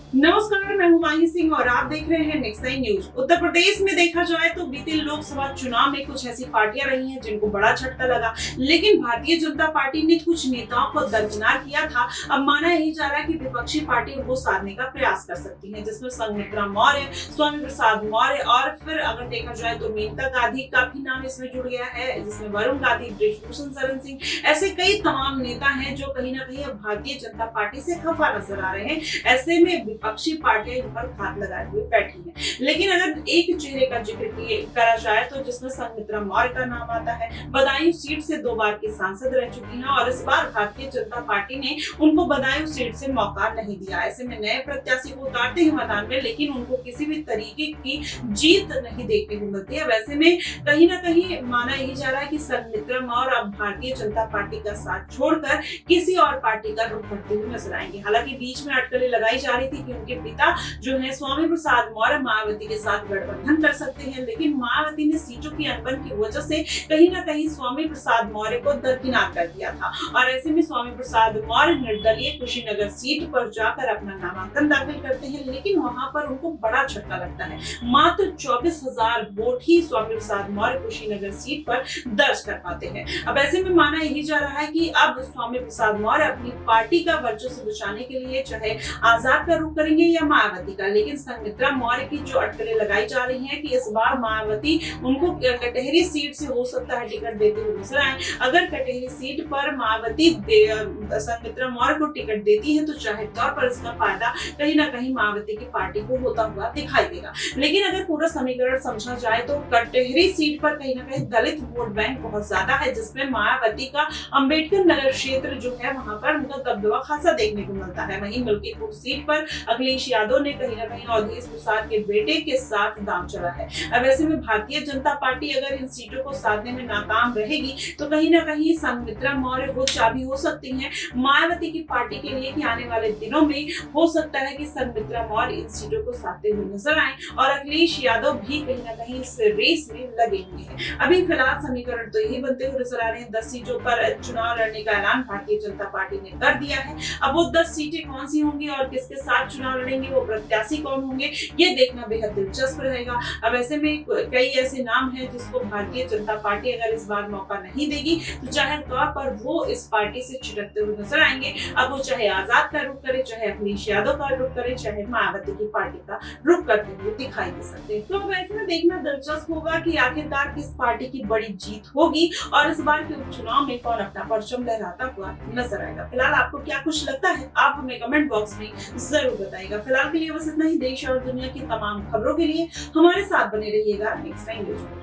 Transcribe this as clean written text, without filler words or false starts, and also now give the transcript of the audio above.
नमस्कार, मैं हूं माही सिंह और आप देख रहे हैं next time news. Uttar Pradesh में देखा जाए तो बीते लोकसभा चुनाव में कुछ ऐसी पार्टियां रही हैं जिनको बड़ा झटका लगा, लेकिन भारतीय जनता पार्टी ने कुछ नेताओं को दरकिनार किया था। अब माना यही जा रहा है कि विपक्षी पार्टी उनको साधने का प्रयास कर सकती है, जिसमें संघमित्रा मौर्य, स्वामी प्रसाद मौर्य और फिर अगर देखा जाए तो मेनका गांधी का भी नाम इसमें जुड़ गया है, जिसमें वरुण गांधी, बृजभूषण शरण सिंह, ऐसे कई तमाम नेता हैं जो कहीं ना कहीं अब भारतीय जनता पार्टी से खफा नजर आ रहे हैं। ऐसे में विपक्षी पार्टियां इन पर घात लगाए हुए बैठी हैं। लेकिन अगर एक चेहरे का जिक्र करा जाए तो जिसमें संघमित्रा मौर्य का नाम आता है। बदायूं सीट से 2 बार की सांसद रह चुकी हैं और इस बार भारतीय जनता पार्टी ने उनको बदायूं सीट से मौका नहीं दिया। ऐसे में नए प्रत्याशी को उतारते हैं मैदान में, लेकिन उनको किसी भी तरीके की जीत नहीं देखने को मिलती है। वैसे में कहीं ना कहीं माना यही जा रहा है कि संघमित्रा मौर्य अब भारतीय जनता पार्टी का साथ छोड़कर किसी और पार्टी का रुख करते हुए नजर आएंगे। हालांकि बीच में अटकलें लगाई जा रही थी कि उनके पिता जो है स्वामी प्रसाद मौर्य मायावती के साथ गठबंधन कर सकते हैं, लेकिन मायावती ने सीटों की अनबन की वजह से कहीं ना कहीं स्वामी प्रसाद मौर्य को दरकिनार कर दिया था। और ऐसे में स्वामी प्रसाद मौर्य निर्दलीय कुशीनगर सीट पर जाकर अपना नामांकन दाखिल करते हैं, लेकिन वहां पर उनको बड़ा झटका लगता है। मात्र 24,000 वोट ही स्वामी प्रसाद मौर्य कुशीनगर सीट पर दर्ज कर पाते हैं। अब ऐसे में माना यही जा रहा है कि अब स्वामी प्रसाद मौर्य अपनी पार्टी का वर्चस्व बचाने के लिए चाहे आजाद का रुख करेंगे या मायावती का, लेकिन संघमित्रा मौर्य की जो अटकलें लगाई जा रही हैं कि इस बार मायावती उनको कटहरी सीट से हो सकता है टिकट देते हुए नजर आए। अगर कटहरी सीट पर मायावती संघमित्रा मौर्य को टिकट देती है तो जाहिर तौर पर इसका फायदा कहीं ना कहीं मायावती की पार्टी को होता हुआ दिखाई देगा। लेकिन अगर पूरा समीकरण समझा जाए तो कटहरी सीट पर कहीं ना कहीं दलित वोट बैंक बहुत ज्यादा है, जिसमें मायावती का अंबेडकर नगर क्षेत्र जो है वहां पर उनका दबदबा खासा देखने को मिलता है। वहीं मिल्कीपुर सीट पर अखिलेश यादव ने कहीं ना कहीं अवधेश प्रसाद के बेटे के साथ दांव चला है। अब ऐसे में भारतीय जनता पार्टी अगर इन सीटों को साधने में नाकाम रहेगी तो कहीं ना कहीं संघमित्रा मौर्य वो चाबी हो सकती हैं मायावती की पार्टी के लिए कि आने वाले दिनों में हो सकता है कि संघमित्रा मौर्य इन सीटों को साधते हुए नजर आए और अखिलेश यादव भी कहीं ना कहीं इस रेस में लगे हुए हैं। अभी फिलहाल समीकरण तो यही बनते हुए नजर आ रहे हैं। 10 सीटों पर चुनाव लड़ने का ऐलान भारतीय जनता पार्टी ने कर दिया है। अब वो 10 सीटें कौन सी होंगी और किसके साथ चुनाव लड़ेंगे, वो प्रत्याशी कौन होंगे, ये देखना बेहद दिलचस्प रहेगा। अब ऐसे में कई ऐसे नाम हैं जिसको भारतीय जनता पार्टी अगर इस बार मौका नहीं देगी तो जाहिर तौर पर वो इस पार्टी से छिटकते हुए नजर आएंगे। अब वो चाहे आजाद का रुख करे, चाहे अखिलेश यादव का रुख करे, चाहे मायावती की पार्टी का रुख करते हुए दिखाई दे सकते हैं। तो अब ऐसे में देखना दिलचस्प होगा कि आखिरकार किस पार्टी की बड़ी जीत होगी और इस बार के उपचुनाव में कौन अपना परचम लहराता हुआ नजर आएगा। फिलहाल आपको क्या कुछ लगता है, आप हमें कमेंट बॉक्स में जरूर बताइएगा। फिलहाल के लिए बस इतना ही। देश और दुनिया की तमाम खबरों के लिए हमारे साथ बने रहिएगा नेक्स्ट टाइम न्यूज में।